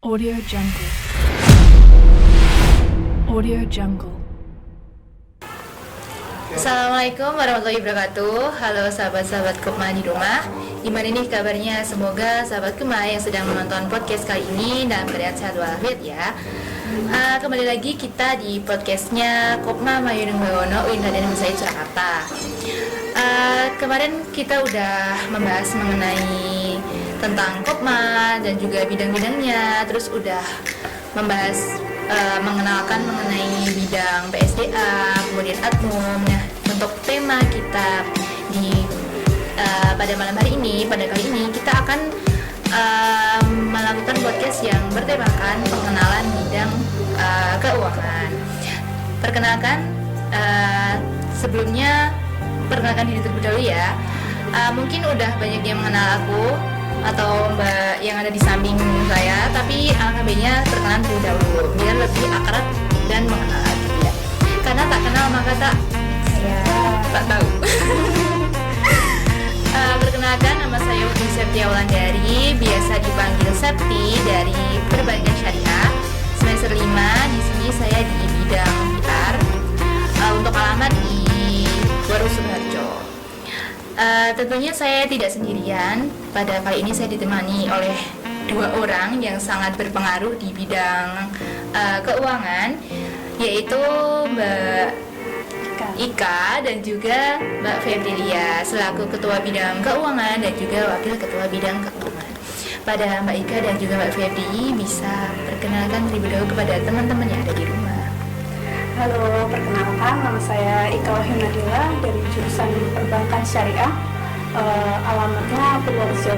Audio Jungle. Audio Jungle. Assalamualaikum warahmatullahi wabarakatuh. Halo sahabat-sahabat Kopma di rumah. Gimana nih kabarnya? Semoga sahabat Kopma yang sedang menonton podcast kali ini dalam keadaan sehat walafiat ya. Kembali lagi kita di podcastnya Kopma Mayunung Bawono Uin Raden Musaid Surakarta. Kemarin kita udah membahas mengenai tentang Kopma dan juga bidang-bidangnya, terus udah membahas mengenalkan mengenai bidang PSDA, kemudian Admum. Nah, untuk tema kita di pada malam hari ini, pada kali ini kita akan melakukan podcast yang bertemakan pengenalan bidang keuangan. Perkenalkan, sebelumnya perkenalkan diri terlebih dahulu ya. Mungkin udah banyak yang mengenal aku atau mbak yang ada di samping saya, tapi alangkah baiknya perkenalan terlebih dahulu biar lebih akrab dan mengenal lagi ya. Karena tak kenal maka tak tahu. Perkenalkan, nama saya Uti Septia Wulandari, biasa dipanggil Septi, dari Perbankan Syariah semester 5. Di sini saya di bidang PR. Untuk alamat di Waru Suharjo. Tentunya saya tidak sendirian. Pada kali ini saya ditemani oleh dua orang yang sangat berpengaruh di bidang keuangan, yaitu Mbak Ika dan juga Mbak Febrilia selaku Ketua Bidang Keuangan dan juga Wakil Ketua Bidang Keuangan. Pada Mbak Ika dan juga Mbak Febri, bisa perkenalkan terlebih dahulu kepada teman-teman yang ada di rumah. Halo, perkenalkan, nama saya Ika Wahyu Nadila dari jurusan Perbankan Syariah, alamatnya Purworejo.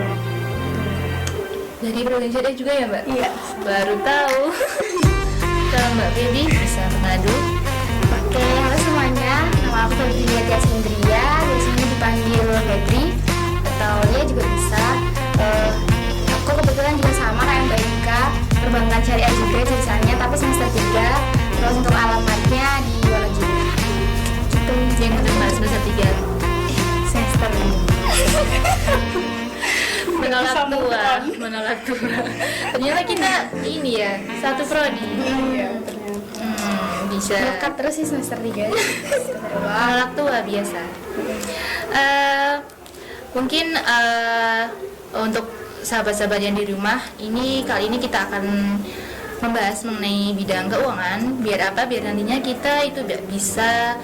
Dari Perbankan Syariah juga ya Mbak? Iya. Baru tahu. Kalau Mbak Febri bisa mengadu. Oke, halo semuanya. Nama aku Febrilia Tiasindria, biasanya dipanggil Febri atau Lia juga bisa. Aku kebetulan juga sama kayak Mbak Ika, Perbankan Syariah juga jurusannya, tapi semester 3. Terus untuk alamatnya di Wonogiri. Gitu. Yang kedua semester 3 Semester 5. menolak tua. Ternyata kita ini ya, satu prodi. Iya, Bisa Dekat terus sih semester 3. menolak tua biasa. Mungkin untuk sahabat-sahabat yang di rumah ini, kali ini kita akan membahas mengenai bidang keuangan. Biar apa? Biar nantinya kita itu bisa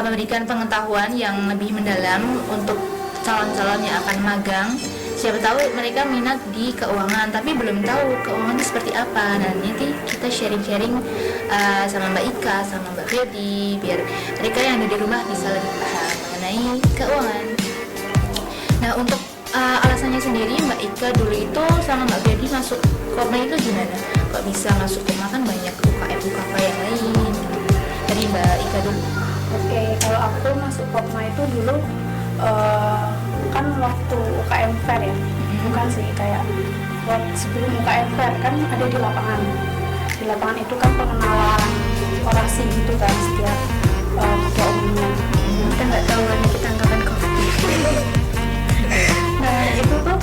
memberikan pengetahuan yang lebih mendalam untuk calon-calon yang akan magang. Siapa tahu mereka minat di keuangan tapi belum tahu keuangan itu seperti apa. Nah, nanti kita sharing-sharing sama Mbak Ika, sama Mbak Febri, biar mereka yang ada di rumah bisa lebih paham mengenai keuangan. Nah, untuk alasannya sendiri, Mbak Ika dulu itu sama Mbak Febri masuk Kopma itu gimana? Kok bisa masuk Kopma? Kan banyak UKM yang lain. Dari Mbak Ika dulu. Oke, kalau aku masuk Kopma itu dulu kan waktu UKM Fair ya, bukan sih, kayak waktu sebelum UKM Fair kan ada di lapangan. Di lapangan itu kan pengenalan orasi gitu kan setiap ketua umumnya. Kita nggak tahu lagi kita angkatan COVID. Nah itu tuh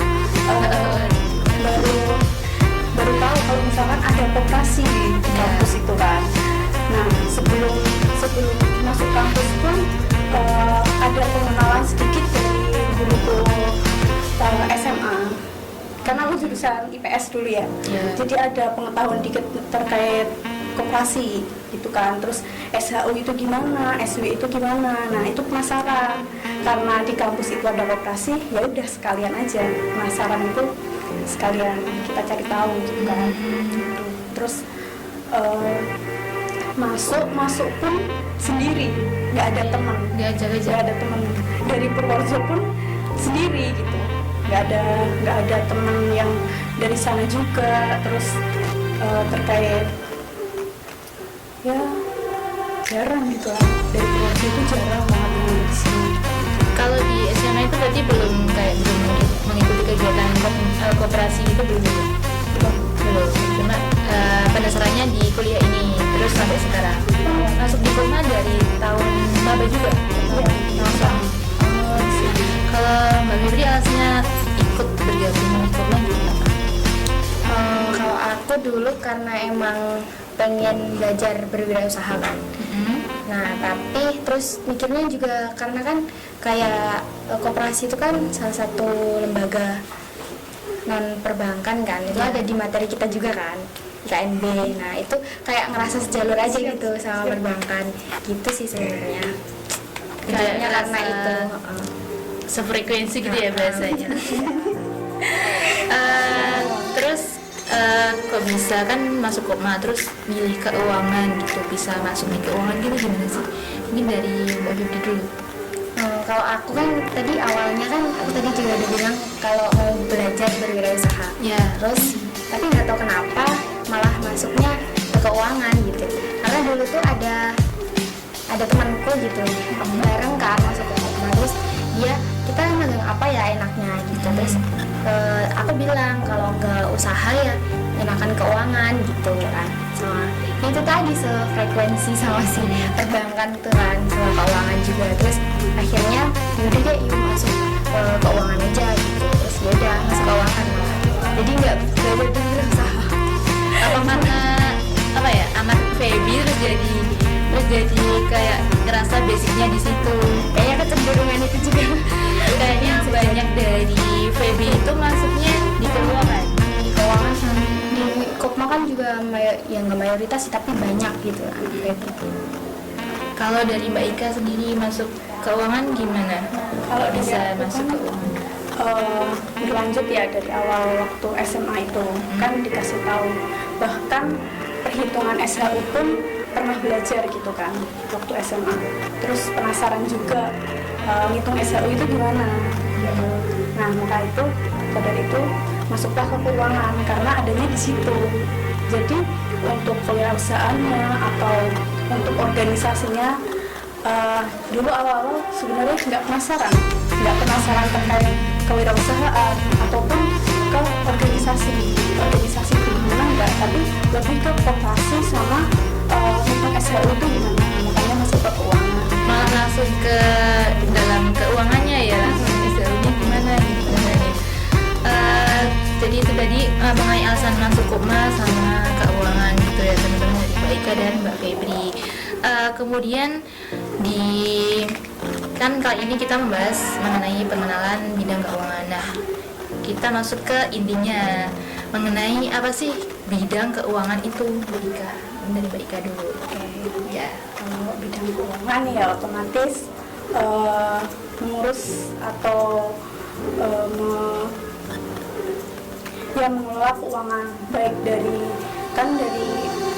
baru tahu kalau misalkan ada koperasi di kampus itu kan. Nah sebelum masuk kampus pun ada pengenalan sedikit dari guru SMA. Karena aku jurusan IPS dulu ya. Jadi ada pengetahuan dikit terkait koperasi gitu kan. Terus SHU itu gimana, SW itu gimana. Nah itu penasaran karena di kampus itu ada koperasi, ya udah sekalian aja penasaran itu sekalian kita cari tahu gitu kan. Terus masuk pun sendiri, nggak ada teman, Diajak aja. nggak ada teman. Dari Purworejo pun sendiri gitu, nggak ada teman yang dari sana juga. Terus terkait ya jarang gitu lah, dari Purworejo itu jarang banget yang di sini. Kalau di SMA itu berarti belum mengikuti kegiatan koperasi itu belum. Cuma penasarannya di kuliah ini terus sampai sekarang. Masuk di Kopma dari tahun maba juga. Langsung. Kalau Mbak Febri alasannya ikut bergabung dengan Kopma gitu apa? Kalau aku aku dulu karena emang pengen belajar berwirausaha kan. Nah, tapi terus mikirnya juga karena kan kayak koperasi itu kan salah satu lembaga non perbankan kan, itu ada di materi kita juga kan, IKNB. Nah, itu kayak ngerasa sejalur aja gitu sama perbankan gitu sih sebenarnya. Kayaknya karena ngerasa itu. sefrekuensi gitu ya bahasanya. Terus kok bisa kan masuk Kopma terus milih keuangan gitu, bisa masuk di keuangan gitu gimana sih? Mungkin dari Mbak Febri dulu. Kalau aku kan tadi awalnya kan aku tadi juga udah bilang kalau mau belajar berwirausaha. Ya. Terus tapi nggak tahu kenapa malah masuknya ke keuangan gitu. Karena dulu tuh ada temanku gitu bareng kan masuk ke Kopma, terus kita magang apa ya enaknya gitu. Terus aku bilang kalau nggak usaha ya enakan keuangan gitu kan, sama itu tadi sefrekuensi sama si perbankan tuh kan, sama keuangan juga. Terus akhirnya yaudah deh yuk masuk keuangan aja gitu. Terus yaudah masuk keuangan malah. Jadi nggak belajar dulu usaha. Apa karena apa ya anak Feby terus jadi kayak ngerasa basicnya di situ. Kayaknya kecenderungan itu juga. Kayaknya banyak dari Feby itu masuknya di keuangan. Di keuangan sama di Kopma kan juga yang nggak mayoritas sih, tapi banyak gitu kan kayak gitu. Kalau dari Mbak Ika sendiri masuk keuangan gimana? Kalau bisa dari aku masuk kan, keuangan? berlanjut ya dari awal waktu SMA itu kan dikasih tahu, bahkan perhitungan SHU pun pernah belajar gitu kan waktu SMA. Terus penasaran juga ngitung SHU itu gimana gitu. Nah maka itu pada itu masuklah ke keuangan karena adanya di situ. Jadi untuk kewirausahaannya atau untuk organisasinya dulu awal-awal sebenarnya nggak penasaran terkait kewirausahaan ataupun ke organisasi itu gimana enggak, tapi lebih ke koperasi sama tentang SHU itu gimana, makanya masuk ke keuangan. Malah langsung ke dalam keuangannya ya, langsung SHU-nya gimana gitu kan. Jadi itu tadi mengenai alasan masuk Kopma sama keuangan gitu ya teman-teman, dari Mbak Ika dan Mbak Febri. Kemudian kan kali ini kita membahas mengenai pengenalan bidang keuangan. Nah, kita masuk ke intinya mengenai apa sih bidang keuangan itu, Mbak Ika. Dari Mbak Ika dulu. Oke. Ya. Kalau bidang keuangan ya otomatis mengurus atau mengelola keuangan, baik dari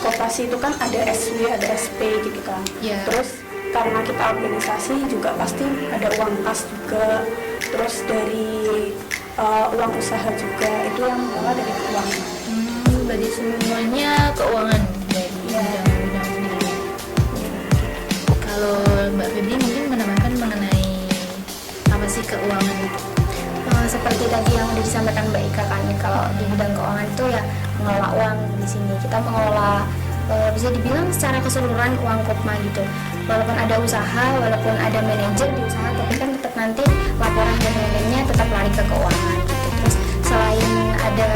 koperasi itu kan ada SW, ada SP gitu kan. Yeah. Terus karena kita organisasi juga pasti ada uang kas juga. Terus dari uang usaha juga itu yang mengelola dari keuangan. Berarti semuanya keuangan dari bidang-bidang sendiri. Kalau Mbak Febri mungkin menambahkan mengenai apa sih keuangan itu? Seperti tadi yang udah disampaikan Mbak Ika kan, kalau di bidang keuangan itu ya mengelola uang. Di sini kita mengelola bisa dibilang secara keseluruhan uang Kopma gitu. Walaupun ada usaha, walaupun ada manajer di usaha, tapi kan tetap nanti laporan dan lain-lainnya tetap lari ke keuangan gitu. Terus selain ada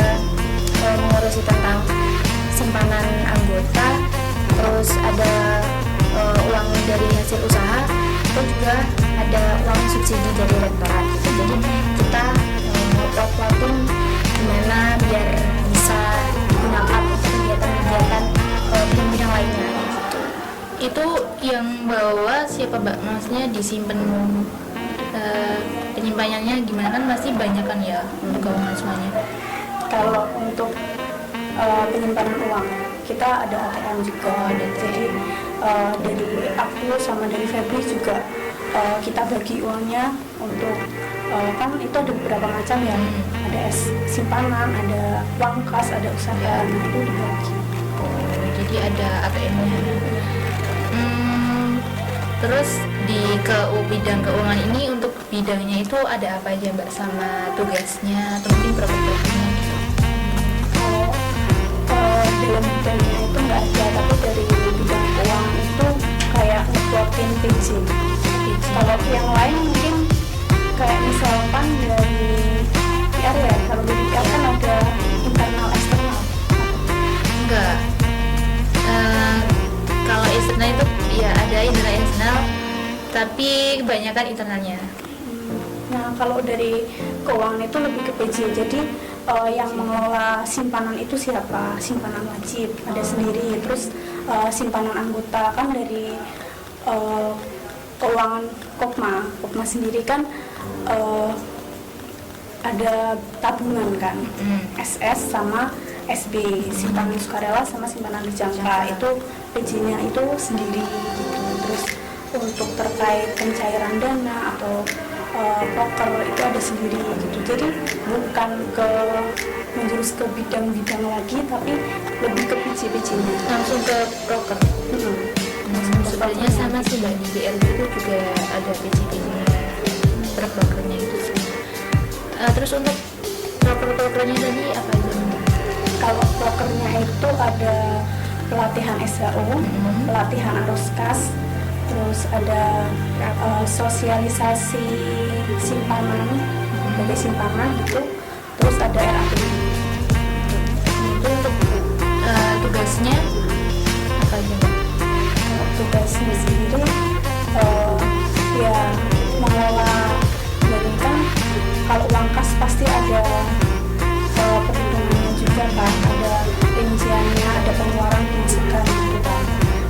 mengurusi tentang simpanan anggota, terus ada uang dari hasil usaha, itu juga ada uang subsidi dari rektorat gitu. Jadi kita waktu gimana biar bisa digunakan untuk kegiatan-kegiatan bidang-bidang lainnya gitu. Itu yang bawa siapa Mbak? Maksudnya disimpan penyimpanannya gimana, kan masih banyak kan ya untuk keuangan semuanya. Kalau untuk penyimpanan uang kita ada ATM juga. Jadi dari aku sama dari Febri juga kita bagi uangnya untuk kan itu ada beberapa macam ya. Ada simpanan, ada uang kas, ada usaha, nah itu dibagi. Jadi ada ATM-nya. Terus di bidang keuangan ini untuk bidangnya itu ada apa aja Mbak, sama tugasnya atau mungkin profit-profitnya gitu? Dalam bidangnya itu nggak ada, tapi dari bidang keuangan itu kayak ngebuatin PJ. Kalau yang lain mungkin kayak misalkan dari PR ya, kalau dari PR kan ada internal eksternal. tapi kebanyakan internalnya. Nah, kalau dari keuangan itu lebih ke PJ. Jadi yang mengelola simpanan itu siapa? Simpanan wajib ada sendiri. Terus simpanan anggota kan dari keuangan Kopma sendiri kan ada tabungan kan, SS sama SB, simpanan sukarela sama simpanan dijangka. Itu PJ-nya itu sendiri gitu. Terus untuk terkait pencairan dana atau broker itu ada sendiri gitu. Jadi bukan menjurus ke bidang-bidang lagi, tapi lebih ke PJ-PJ-nya. Langsung ke broker. Sebenarnya sama sih Mbak, di BLB itu juga ada PJ-nya per brokernya itu. Terus untuk broker-brokernya tadi apa aja? Kalau brokernya itu ada pelatihan SHO, pelatihan arus kas, terus ada sosialisasi simpanan, bagi simpanan gitu, terus ada RAP. Itu untuk tugasnya apa aja Mbak? Kalau tugasnya sendiri ya mengelola, jadi kan kalau uang kas pasti ada perhitungannya juga kan, ada rinciannya, ada pengeluaran pemasukan gitu kan.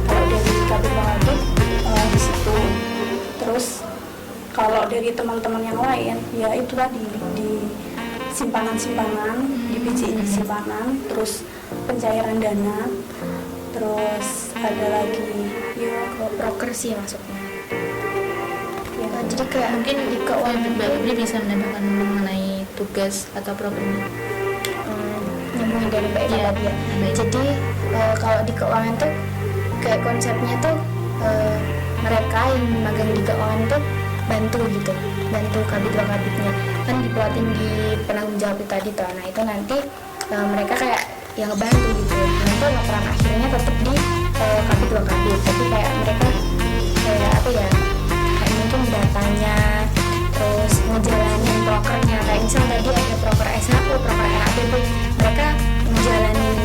Kalau dari KPWAD di situ. Terus kalau dari teman-teman yang lain ya itu tadi di simpanan-simpanan, di PJ simpanan, terus pencairan dana, terus ada lagi ya broker sih masuknya. ya, Jadi kayak Mungkin di keuangan Mbak Febri bisa menambahkan mengenai tugas atau programnya. nyambungin dari Mbak Ira Iya, tadi ya. baik. Jadi kalau di keuangan tuh kayak konsepnya tuh mereka yang magang di keuangan tuh bantu kabit-kabitnya kan dipelatin di penanggung jawab itu tadi tuh. Nah itu nanti mereka kayak yang ngebantu gitu. Nanti laporan akhirnya tetap di kabit, tapi kayak mereka kayak apa ya, kayak mungkin datanya, terus ngejalanin prokernya. Kayak misal tadi ada proker SHO, proker RAPP, mereka ngejalanin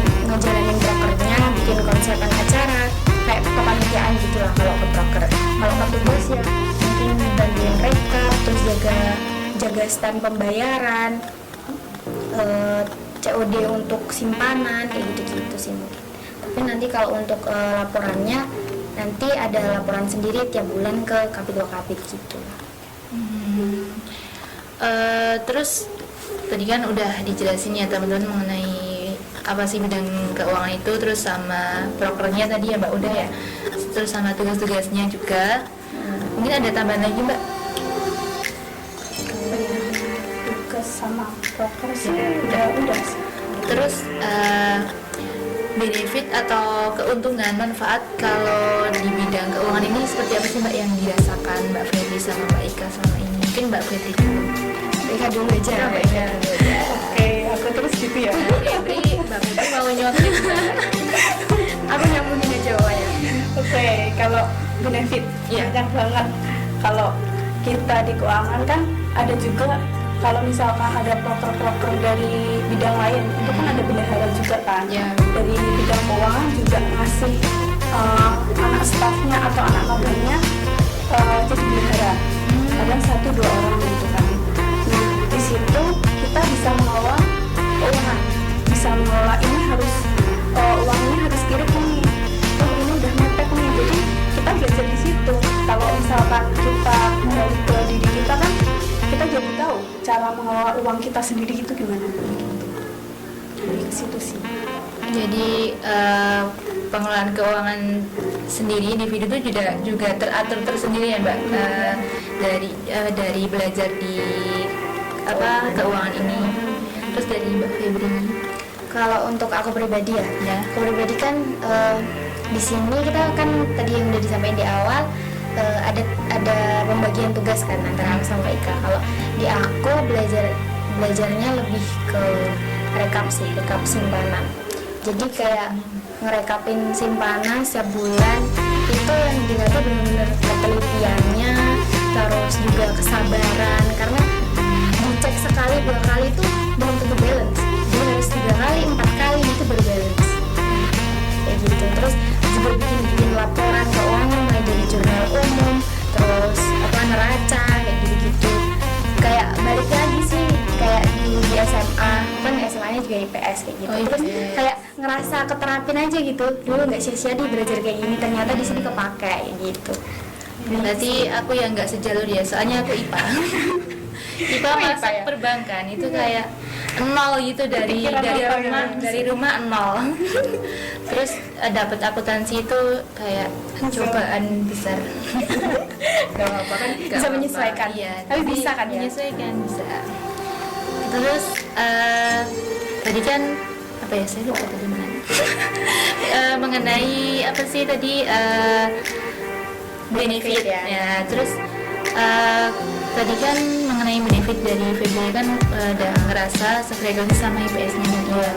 prokernya, bikin konsepan acara, kayak kepanitiaan gitu lah kalau ke proker. Kalau ke tugas ya mungkin bantuin rekap, terus jaga stand pembayaran, COD untuk simpanan, kayak gitu-gitu sih mungkin. Tapi nanti kalau untuk laporannya nanti ada laporan sendiri tiap bulan ke kapit gitu. Terus tadi kan udah dijelasin ya teman-teman mengenai apa sih bidang keuangan itu, terus sama prokernya tadi ya Mbak udah ya, terus sama tugas-tugasnya juga. Mungkin ada tambahan lagi Mbak? tugas sama broker sih udah sih. Terus benefit atau keuntungan manfaat kalau di bidang keuangan ini seperti apa sih Mbak yang dirasakan Mbak Febri sama Mbak Ika selama ini? Mungkin Mbak Febri dulu. Ika dulu aja. Mbak Ika dulu aja. Oke, aku terus gitu ya. Mbak Febri mau nyuapin Mbak. Aku nyambungin aja ya. Oke, kalau benefit Iya. banyak banget. Kalau kita di keuangan kan ada juga, kalau misalkan ada proker-proker dari bidang lain, itu kan ada bendahara juga kan. Ya. Dari bidang keuangan juga ngasih anak stafnya atau anak magangnya jadi bendahara. Kadang 1-2 orang gitu kan. Nah, di situ kita bisa mengelola keuangan, bisa mengelola ini harus uangnya harus kirim nih. Oh, ini udah mepet nih. Jadi kita belajar di situ. Kalau misalkan kita kembali ke diri kita kan, kita jadi tahu cara mengelola uang kita sendiri itu gimana. Jadi ke situ sih. Jadi pengelolaan keuangan sendiri individu itu juga teratur tersendiri ya Mbak, dari belajar di keuangan ini. Terus dari Mbak Febri. Kalau untuk aku pribadi ya, aku pribadi kan di sini kita kan tadi yang udah disampaikan di awal ada pembagian tugas kan antara aku sama Ika. Kalau di aku belajarnya lebih ke rekap simpanan. Jadi kayak ngerekapin simpanan setiap bulan itu yang dilihat benar-benar ketelitiannya, terus juga kesabaran, karena dicek sekali 2 kali itu belum tentu balance. Jadi harus 3 kali 4 kali itu berbalance kayak gitu. Terus juga bikin laporan keuangan mulai dari jurnal umum, terus juga IPS kayak gitu. Oh, Terus IPS. kayak ngerasa keterapin aja gitu. Dulu nggak sia-sia di belajar kayak gini, ternyata di sini kepake kayak gitu. Berarti aku yang nggak sejalur ya, soalnya aku IPA. IPA IPA masuk ya? perbankan itu kayak nol gitu dari Pikiran apa ya? dari rumah nol. Terus dapat akuntansi itu kayak cobaan besar. Gak apa-apa kan Gak bisa apa-apa, menyesuaikan. iya. Tapi bisa kan ya? Menyesuaikan bisa. Terus tadi kan apa ya, saya lupa tadi mana. Mengenai apa sih tadi benefit ya. Terus tadi kan mengenai benefit dari VB kan udah ngerasa sefrekuensi sama IPS-nya tadi ya.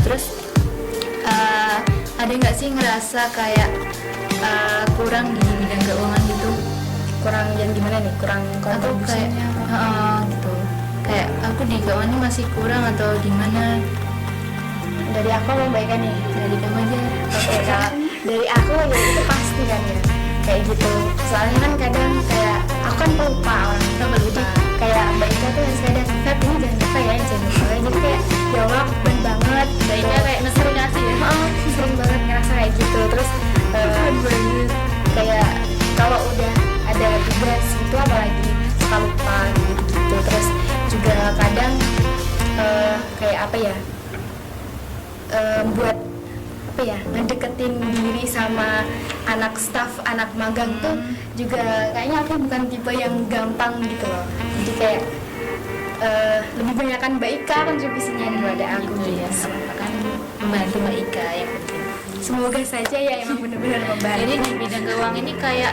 Terus ada nggak sih ngerasa kayak kurang di bidang keuangan gitu? Kurang yang gimana nih? Kurang Aku kayak kontribusinya apa? gitu. Kayak aku di keuangan ini masih kurang atau gimana? Dari aku membaikan nih. Dari kamu aja. Oke, kalau dari aku ya itu pasti kan ya kayak gitu. Soalnya kan kadang kayak aku kan pelupa orang itu jadi kayak Mbak Ika tuh harus kadang Feb ini jangan lupa ya, jangan lupa ya. Jadi kayak ya Allah beban banget. Mbak Ika kayak sering ngasih ya. Sering banget ngerasa kayak gitu. Terus kayak kalau udah ada tugas itu apalagi suka lupa gitu. Terus juga kadang kayak apa ya, buat apa ya, ngedeketin diri sama anak staff, anak magang tuh juga kayaknya aku bukan tipe yang gampang gitu loh. Jadi kayak lebih banyak kan Mbak Ika kontribusinya daripada aku Gitu ya. Kan membantu Mbak Ika yang penting. Semoga saja ya emang benar-benar membantu. Jadi di bidang keuangan ini kayak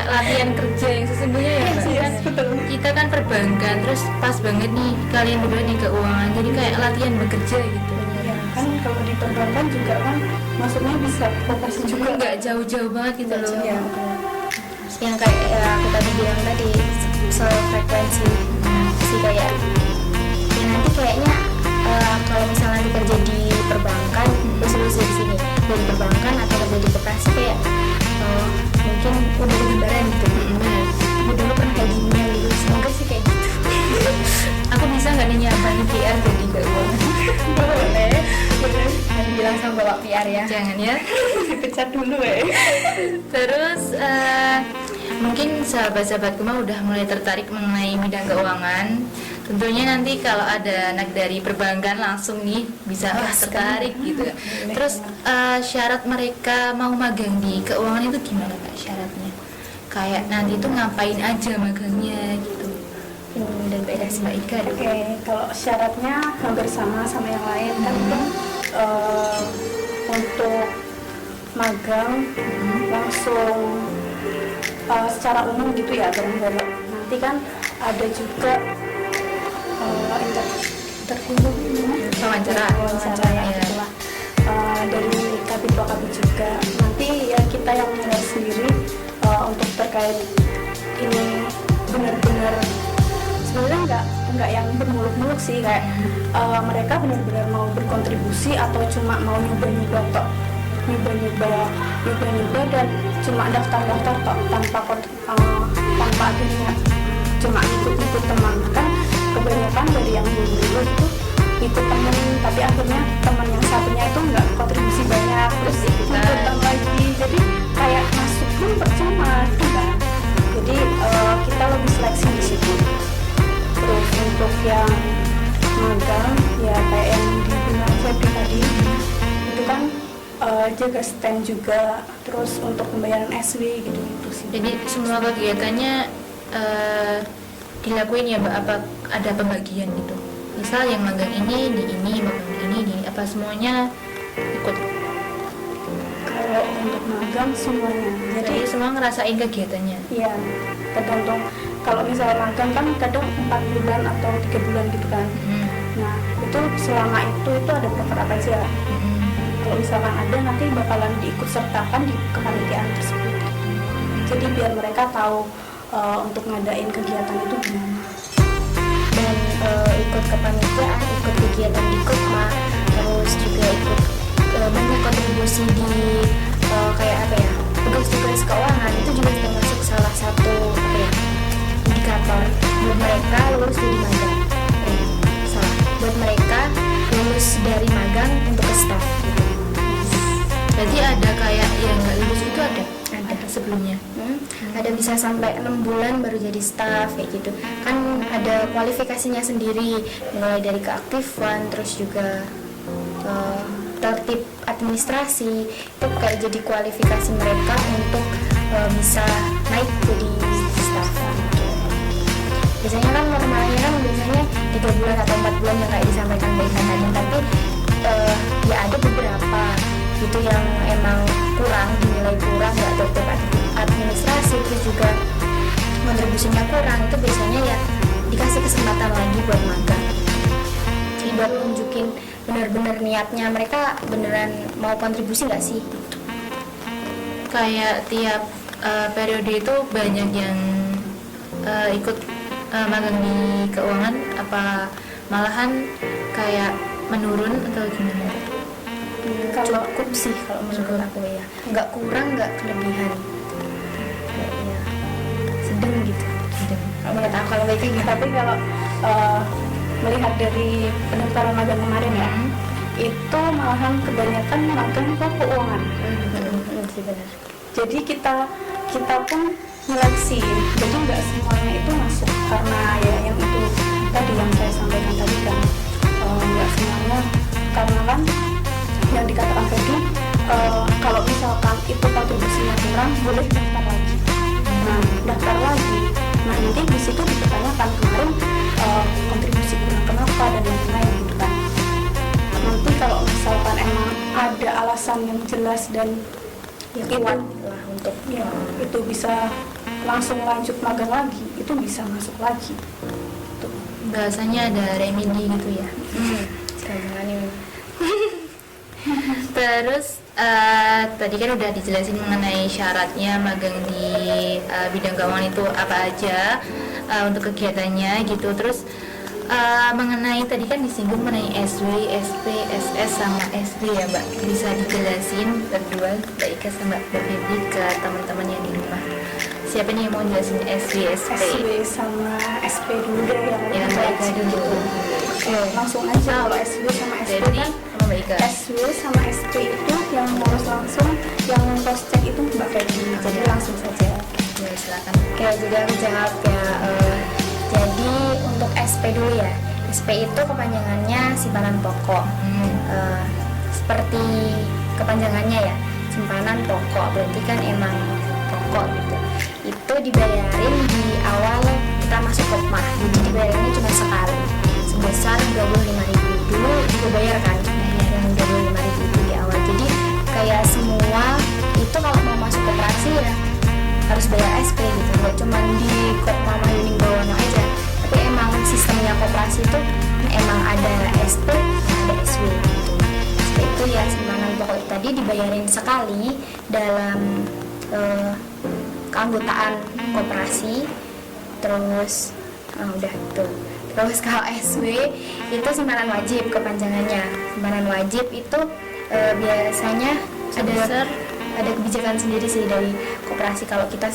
latihan kerja yang sesungguhnya ya, Mbak. Yes, Kan betul. kita kan perbankan, terus pas banget nih kalian berdua di keuangan, jadi kayak latihan bekerja gitu. Ya, kan kalau di perbankan juga kan maksudnya bisa vokasi juga. Nggak jauh-jauh banget gitu loh. Iya. Yang kayak aku tadi bilang tadi soal frekuensi sih, kayak ya nanti kayaknya kalau misalnya nanti kerja di perbankan terus di sini dari perbankan atau kerja di koperasi kayak mungkin udah ada gambaran gitu. Aku dulu pernah kayak gini gitu, semoga sih kayak gitu. Aku bisa nggak nih nyapain PR jadi keuangan? Boleh nanti bilang sama bapak PR ya. Jangan ya. Dipecat dulu ya. Terus mungkin sahabat-sahabatku mah udah mulai tertarik mengenai bidang keuangan. Tentunya nanti kalau ada anak dari perbankan langsung nih bisa tertarik gitu. Terus syarat mereka mau magang di keuangan itu gimana Kak syaratnya? Kayak nanti tuh ngapain aja magangnya gitu. Dan beda sih Mbak Ika dulu. Oke, kalau syaratnya hampir sama yang lain kan itu untuk magang langsung secara umum gitu ya, bareng-bareng. Nanti kan ada juga interview Wawancara. ya, Iya. gitulah. Dari kabit juga. Nanti ya kita yang menilai sendiri untuk terkait ini benar-benar sebenarnya nggak yang bermuluk-muluk sih, kayak mereka benar-benar mau berkontribusi atau cuma mau nyoba-nyoba tok, nyoba-nyoba dan cuma daftar-daftar tok tanpa adanya cuma ikut teman. Kan kebanyakan dari yang dulu itu ikut teman, tapi akhirnya teman yang satunya itu nggak kontribusi banyak, terus ikutan lagi, jadi kayak masuk pun percuma gitu kan. Jadi kita lebih seleksi di situ. Terus untuk yang magang ya kayak yang dibilang Febri tadi itu kan jaga stand juga, terus untuk pembayaran SW gitu sih. Jadi semua kegiatannya dilakuin ya Mbak, apa ada pembagian gitu? Misal yang magang ini di ini, magang ini apa semuanya ikut? Kalau untuk magang semuanya, Jadi jadi semua ngerasain kegiatannya. iya tergantung. Kalau misalnya magang kan kadang 4 bulan atau 3 bulan gitu kan. Nah itu selama itu ada program apa aja. Kalau misalkan ada nanti bakalan diikut sertakan di kepanitiaan tersebut. Jadi biar mereka tahu untuk ngadain kegiatan itu gimana. Dan ikut kepanitiaan, ikut kegiatan di Kopma, terus juga ikut banyak kontribusi di kayak apa ya, tugas-tugas keuangan itu juga termasuk salah satu apa ya, indikator buat mereka lulus jadi magang. Salah buat mereka lulus dari magang untuk ke staff gitu. Berarti ada kayak yang nggak lulus itu ada sebelumnya. Ada bisa sampai 6 bulan baru jadi staff kayak gitu kan, ada kualifikasinya sendiri mulai dari keaktifan, terus juga tertib administrasi itu kayak jadi kualifikasi mereka untuk bisa naik jadi staff gitu. Biasanya kan normalnya kan biasanya 3 bulan atau 4 bulan yang kayak disampaikan Mbak Ivan tadi, tapi ya ada beberapa gitu yang emang kurang, dinilai kurang, nggak tertib administrasi, terus juga kontribusinya kurang, itu biasanya ya dikasih kesempatan lagi buat magang. Jadi buat nunjukin benar-benar niatnya mereka beneran mau kontribusi nggak sih gitu. Kayak tiap periode itu banyak yang ikut magang di keuangan, apa malahan kayak menurun atau gimana? Kalau cukup sih kalau menurut aku ya, nggak kurang nggak kelebihan, ya sedang gitu. Kalau menurut aku kalau baiknya gitu. Tapi kalau melihat dari pendaftaran magang kemarin ya, itu malahan kebanyakan magang ke keuangan. Sih benar. Jadi kita pun seleksi, jadi nggak semuanya itu masuk karena ya yang itu tadi yang saya sampaikan tadi kan, nggak semuanya, karena kan yang dikatakan tadi kalau misalkan itu kontribusinya kurang boleh daftar lagi. Nah daftar lagi, nah nanti di situ dipertanyakan kemarin kontribusi kurang kenapa dan lain-lain gitu kan. Nanti kalau misalkan emang ada alasan yang jelas dan Ya itu kuat lah untuk ya, itu bisa langsung lanjut magang lagi, itu bisa masuk lagi. Tuh. Bahasanya ada remedi gitu ya. sekarang ini. Terus tadi kan udah dijelasin mengenai syaratnya magang di bidang keuangan itu apa aja, untuk kegiatannya gitu. Terus mengenai tadi kan disinggung mengenai SW, SP, SS sama SB ya Mbak. Bisa dijelasin berdua Mbak Ika sama Mbak Febri ke teman-teman yang di rumah. Siapa nih yang mau jelasin SW, SP? SW sama SP dulu deh Ya Mbak Ika dulu. Oke, langsung aja kalau SW sama SP Jadi kan. sama Mbak Ika. SW sama SP itu yang ngurus langsung, yang cross check itu Mbak Febri. Jadi langsung saja. Ya, silakan. Oke, jadi aku jawab ya. Jadi untuk SP dulu ya. SP itu kepanjangannya simpanan pokok. Seperti kepanjangannya ya, simpanan pokok. Berarti kan emang pokok gitu. Itu dibayarin di awal kita masuk Kopmah. Jadi dibayarinnya cuma sekali sebesar 25.000. Dulu juga bayar kan, yang 25.000 itu di awal. Jadi kayak semua itu kalau mau masuk koperasi ya harus bayar SP gitu, nggak cuma di Kopmah Mayuning Bawono aja, tapi emang sistemnya koperasi itu emang ada SP, ada SW gitu. SP itu ya simpanan pokok itu tadi dibayarin sekali dalam keanggotaan koperasi, terus udah tuh. Terus kalau SW itu simpanan wajib kepanjangannya. Simpanan wajib itu biasanya ada kebijakan sendiri sih dari koperasi. Kalau kita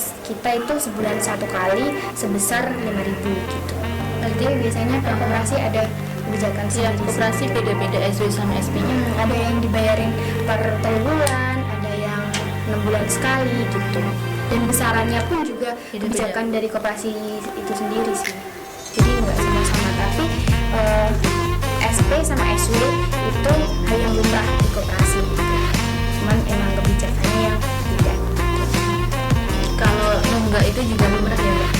itu sebulan 1 kali sebesar 5.000 gitu. Berarti biasanya per koperasi ada kebijakan Setiap sendiri. koperasi beda-beda SW sama SP-nya. Ada yang dibayarin per 3 bulan, ada yang 6 bulan sekali gitu. Dan besarannya pun juga Beda-beda. kebijakan dari koperasi itu sendiri sih. Jadi nggak sama-sama, tapi SP sama SW itu hal yang lumrah di koperasi gitu. Cuman emang kebijakannya yang beda. Kalau nunggak itu juga lumrah ya Mbak?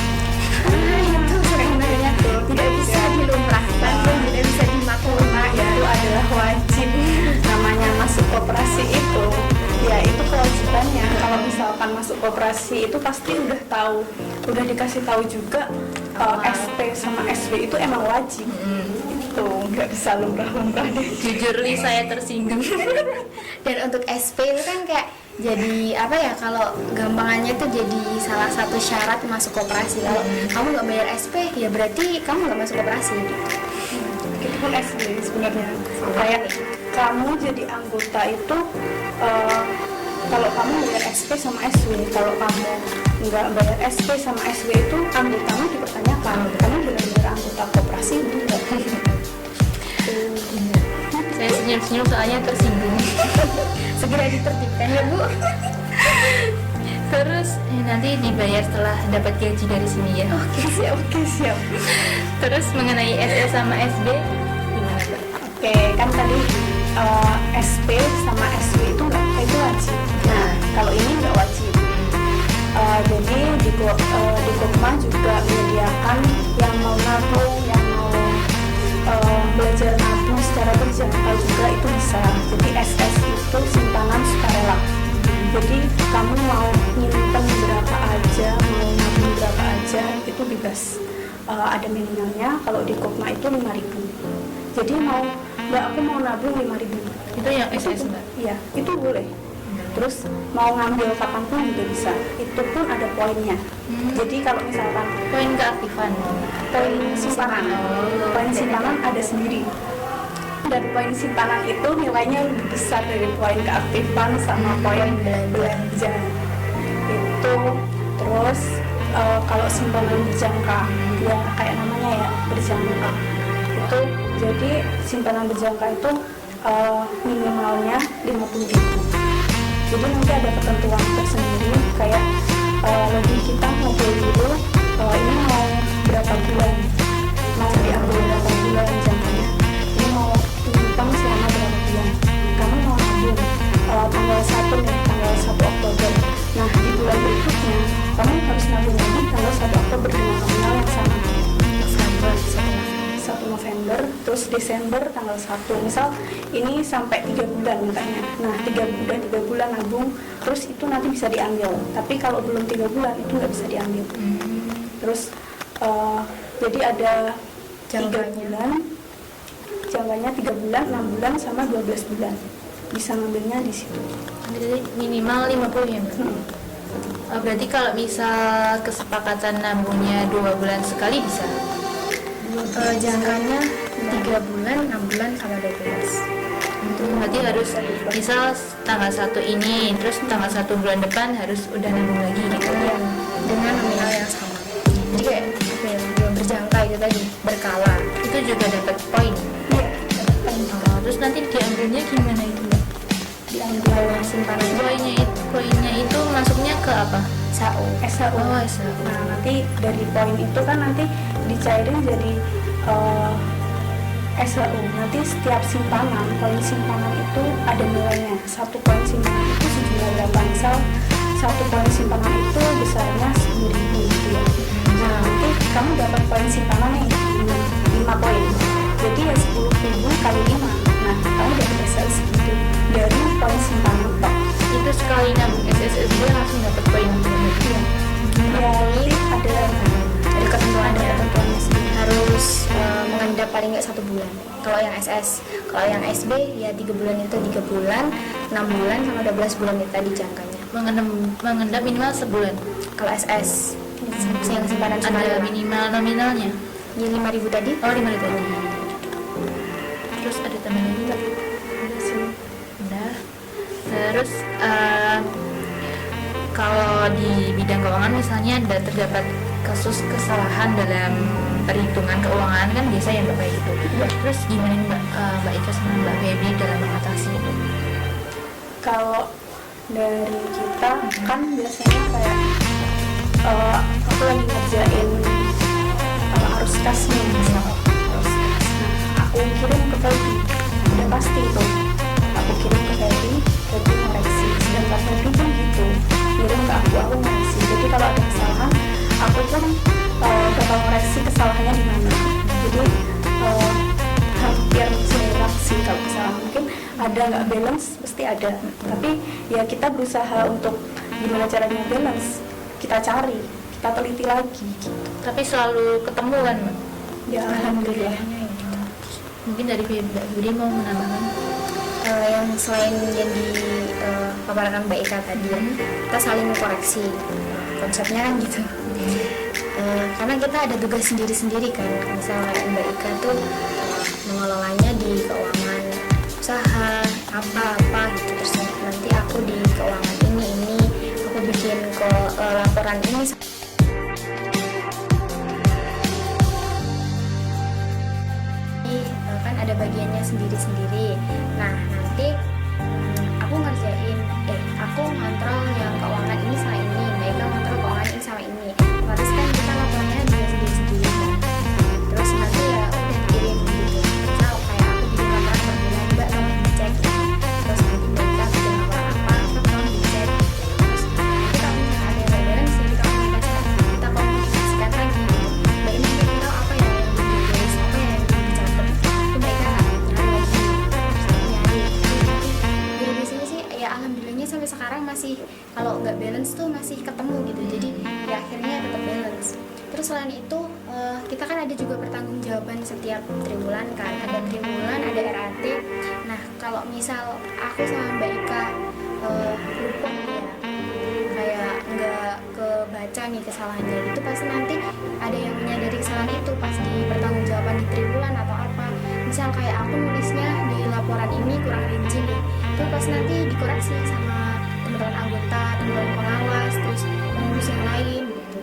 Itu sebenarnya tidak bisa dilumrahkan dan tidak bisa dimaklumi. Itu adalah wajib. Namanya masuk koperasi itu, ya itu kewajibannya. Kalau misalkan masuk koperasi itu pasti udah dikasih tahu juga SP sama SW itu emang wajib. Itu nggak bisa lumrah-lumrah deh. Jujur nih saya tersinggung. Dan untuk SP itu kan kayak jadi apa ya, kalau gampangannya tuh jadi salah satu syarat masuk koperasi. Kalau kamu nggak bayar SP ya berarti kamu nggak masuk koperasi gitu. Itu pun SW sebenarnya. Kayak kamu jadi anggota itu kalau kamu bayar SP sama SW, kalau kamu nggak bayar SP sama SW itu anggotamu dipertanyakan. Kamu benar-benar anggota koperasi enggak? Saya senyum-senyum soalnya tersinggung. Segera ditertibkan ya Bu. Terus nanti dibayar setelah dapat gaji dari sini ya. Oke, siap. Terus mengenai SS sama SB gimana Mbak? Oke, kan tadi SP sama SW itu wajib. Nah, kalau ini nggak wajib. Jadi di Kopma juga menyediakan yang mau nabung, yang mau belajar nabung secara berjangka juga itu bisa. Jadi SS itu simpanan sukarela. Jadi kamu mau nyimpen berapa aja, mau nabung berapa aja, itu bebas. Ada minimalnya. Kalau di Kopma itu 5.000. Jadi Mbak, aku mau nabung 5.000. Itu yang SS Mbak? Iya, itu boleh. Terus mau ngambil kapanpun juga bisa. Itu pun ada poinnya. Jadi kalau misalkan Poin keaktifan. poin simpanan, poin simpanan ada sendiri. Dan poin simpanan itu nilainya lebih besar dari poin keaktifan sama poin belanja. Itu terus kalau simpanan berjangka, ya kayak namanya ya, berjangka. Itu jadi simpanan berjangka itu minimalnya 50.000. Jadi nanti ada ketentuan tersendiri kayak lebih kita ngobrol dulu ini mau berapa bulan, mau diambil berapa bulan jangkanya, ini mau nyimpan selama berapa bulan, kamu mau nabung tanggal 1 nih, tanggal 1 Oktober. Nah di bulan berikutnya kamu harus nabung lagi tanggal 1 Oktober dengan nominal yang sama. 1 November, terus Desember tanggal 1. Misal ini sampai 3 bulan mintanya. Nah 3 bulan nabung, terus itu nanti bisa diambil. Tapi kalau belum 3 bulan itu nggak bisa diambil. Terus jadi ada 3 bulan, jangkanya 3 bulan, 6 bulan sama 12 bulan. Bisa ngambilnya di situ. Jadi minimal 50 ya Mbak? Berarti kalau misal kesepakatan nabungnya 2 bulan sekali bisa? Jangkanya 3 bulan, 6 bulan sama 12. Berarti harus misal tanggal 1 ini, terus tanggal 1 bulan depan harus udah nabung lagi gitu ya? Dengan nominal yang sama. Jadi kayak apa ya, berjangka itu tadi, berkala. Itu juga dapat poin? Iya. Terus nanti diambilnya gimana itu Mbak? Diambil simpanan Poinnya itu masuknya ke apa? SAO. SAO. Oh, SAO. Nah nanti dari poin itu kan nanti dicairin jadi SAO. Nanti setiap simpanan, poin simpanan itu ada nilainya. 1 poin simpanan itu sejumlah berapa? Misal 1 poin simpanan itu besarnya 10.000 gitu ya. Nah nanti kamu dapat poin simpanan nih 5 poin. Jadi ya 10.000 kali 5. Nah kamu dapat SAO segitu dari poin simpanan Pak. Itu sekali nabung SSSB langsung dapat poin gitu ya? Ya nanti ada ketentuannya sendiri. Harus mengendap paling nggak 1 bulan. Kalau yang SS, kalau yang SB ya 3 bulan itu 3 bulan, 6 bulan sama 12 bulan itu tadi jangkanya. Mengendap minimal sebulan. Kalau SS yang simpanan Ada sukarela minimal nominalnya? ya 5.000 tadi. Oh, 5 ribu tadi. Terus ada tambahan lagi Mbak? Udah. Terus kalau di bidang keuangan misalnya terdapat kasus kesalahan dalam perhitungan keuangan kan biasa ya Mbak kayak gitu. Terus gimana nih Mbak Ika sama Mbak Feby dalam mengatasi itu? Kalau dari kita kan biasanya kayak aku lagi ngerjain arus kas nih misal arus kas. Nah, aku kirim ke Feby, udah pasti itu aku kirim ke Feby ngoreksi. Dan Kak Feby pun gitu kirim ke aku ngoreksi. Jadi kalau ada kesalahan aku pun bakal ngoreksi kesalahannya di mana. Jadi hampir seimbang sih kalau kesalahan. Mungkin ada nggak balance, pasti ada. Tapi ya kita berusaha untuk gimana caranya balance. Kita cari, kita teliti lagi gitu. Tapi selalu ketemu kan Mbak? Ya alhamdulillah. Mungkin dari Mbak Budi mau menambahkan? Yang selain yang dipaparkan Mbak Ika tadi, kita saling koreksi. Konsepnya kan gitu. Karena kita ada tugas sendiri-sendiri kan. Misalnya Mbak Ika tuh mengelolanya di keuangan usaha apa gitu. Terus nanti aku di keuangan ini aku bikin laporan ini. Kan ada bagiannya sendiri-sendiri. Nah nanti aku ngontrol yang keuangan ini sama ini, mereka ngontrol keuangan ini sama ini. Terus kan kita lapornya dia sendiri-sendiri kan. Terus nanti ya udah dikirim gitu. Misal kayak aku bikin laporan per bulan, Mbak tolong dicek. Terus nanti mereka bikin laporan apa, tolong dicek. Terus nanti kalau misalnya ada yang balance ya kita komunikasikan lagi. Mbak ini kira apa ya yang ditulis, apa ya yang dicatat. Itu mereka nyari lagi, terus nyari. Jadi di sini sih ya alhamdulillahnya sampai sekarang masih kalau nggak balance tuh masih ketemu gitu, jadi ya akhirnya tetap balance. Terus selain itu kita kan ada juga pertanggungjawaban setiap triwulan kan, ada triwulan, ada RAT. Nah kalau misal aku sama Mbak Ika lupa ya, kayak nggak kebaca nih kesalahannya, itu pasti nanti ada yang menyadari kesalahan itu pas di pertanggungjawaban di triwulan atau apa. Misal kayak aku nulisnya di laporan ini kurang rinci nih, itu pasti nanti dikoreksi sama teman-teman anggota, teman-teman pengawas, terus pengurus yang lain gitu.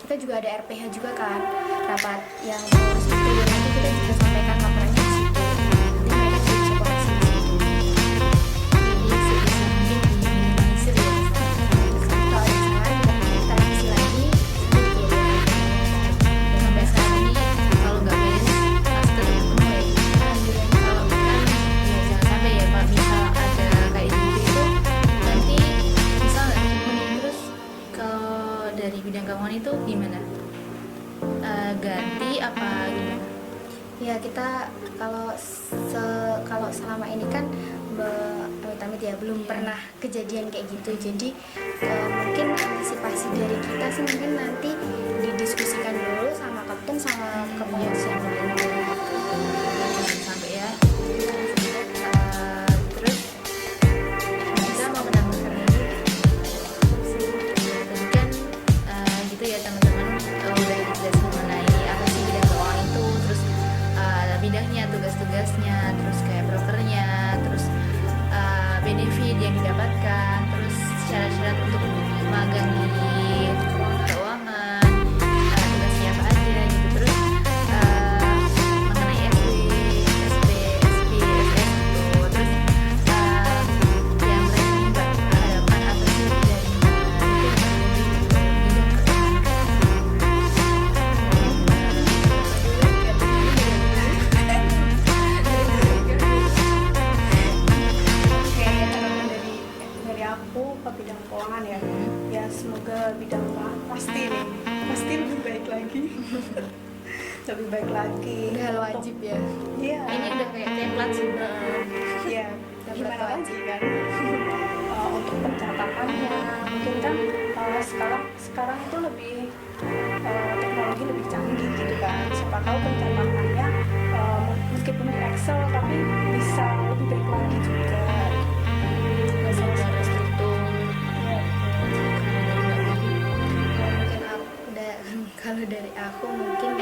Kita juga ada RPH juga kan, rapat yang pengurus itu, nanti kita juga sampaikan laporannya di situ. Nanti mereka juga bisa koreksi di situ. Jadi sebisa mungkin diminimalisir ya. Terus kalau ada kesalahan kita revisi lagi sampai dikirim. Sampai sekarang ini kalau nggak balance pasti tetap ketemu ya. Alhamdulillah. Kalau kan ya jangan sampai ya Pak, misal ada kayak gitu itu nanti misal nggak ketemu nih, terus kalau dari bidang keuangan itu gimana? Ganti apa gimana? Ya kita kalau selama ini kan amit-amit ya belum pernah kejadian kayak gitu, jadi mungkin antisipasi dari kita sih mungkin nanti didiskusikan dulu sama ketum sama kepengurus yang lain. Jangan sampai ya. Terus kita mau menambahkan lagi. Tadi kan gitu ya teman-teman, udah dijelasin mengenai apa sih bidang keuangan itu, terus bidangnya, tugas-tugasnya, terus kayak brokernya, terus benefit yang didapatkan, terus syarat-syarat untuk magang di keuangan, tugasnya apa aja gitu, terus mengenai SB, SP, SS gitu, terus yang lain nih Mbak, harapan apa sih dari Mbak itu di bidang keuangan? Oke, harapan dari aku ke bidang keuangan ya. Ya semoga bidang keuangan pasti lebih baik lagi. Lebih baik lagi. Udah hal Untuk- wajib ya. Iya. Ini udah kayak template sih Mbak. Iya. Gimana lagi kan? Untuk pencatatannya, mungkin kan sekarang itu lebih teknologi lebih canggih gitu kan. Siapa tahu pencatatannya meskipun di Excel tapi bisa lebih baik lagi juga. Secara struktur. Iya. Ya, mungkin aku udah kalau dari aku mungkin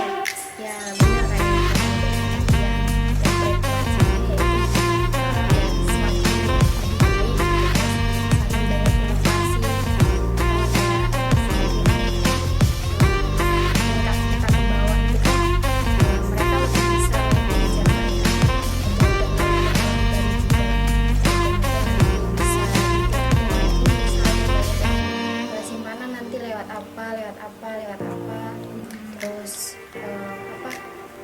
ya benar kayak yang template wajibnya yaitu ya semakin lebih baik gitu, semakin banyak inovasi, semakin tingkat kita ke bawah itu kan mereka lebih bisa mengerjakan untuk dari juga bisa simpanan nanti lewat apa terus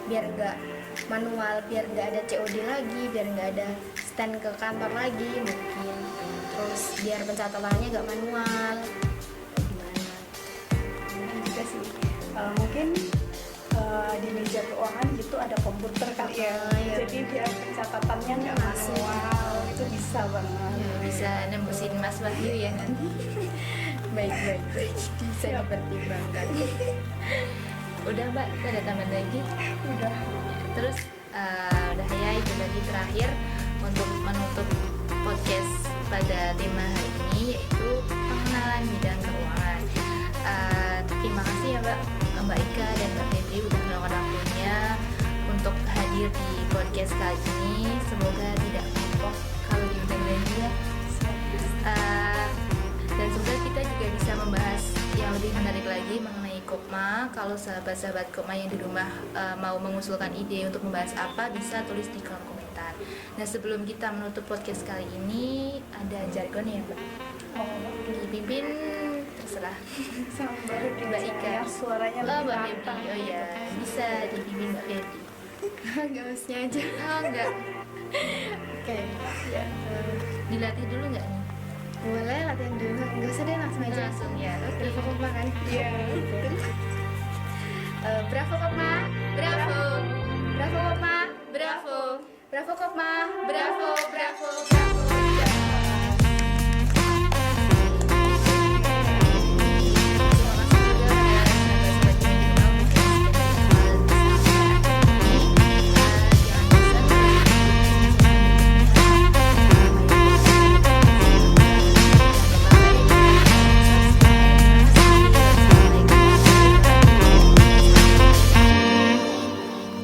biar nggak manual, biar nggak ada COD lagi, biar nggak ada stand ke kantor lagi mungkin, terus biar pencatatannya nggak manual gimana. Mungkin juga sih mungkin di meja keuangan gitu ada komputer kali ya. Iya. Jadi biar pencatatannya nggak Masuk. manual, itu bisa banget. Ya, bisa nembusin Mas Wahyu ya. baik bisa dipertimbangkan. Udah Mbak, kita ada tambahan lagi. Udah. Terus udah ya, itu tadi terakhir untuk menutup podcast pada tema hari ini, yaitu pengenalan bidang keuangan. Terima kasih ya Mbak Ika dan Mbak Febri udah meluangkan waktunya untuk hadir di podcast kali ini. Semoga tidak kapok kalau diundang lagi ya. Dan semoga kita juga bisa membahas yang lebih menarik lagi mengenai Kopma. Kalau sahabat-sahabat Kopma yang di rumah mau mengusulkan ide untuk membahas apa, bisa tulis di kolom komentar. sebentar. Nah sebelum kita menutup podcast kali ini ada jargon ya Mbak. Dipimpin terserah. Baru di Mbak Ika. yang suaranya Oh lebih Mbak lantang. Febri, oh ya bisa dipimpin Mbak Febri. Enggak mestinya aja. Oh enggak, Oke. ya. Dilatih dulu nggak nih? Boleh latihan dulu. Enggak usah deh, langsung aja. Langsung ya. Oke. Bravo Kopma kan? Iya. Bravo Kopma. Bravo, Bravo Kopma. bravo, Bravo Kopma. bravo, bravo, bravo.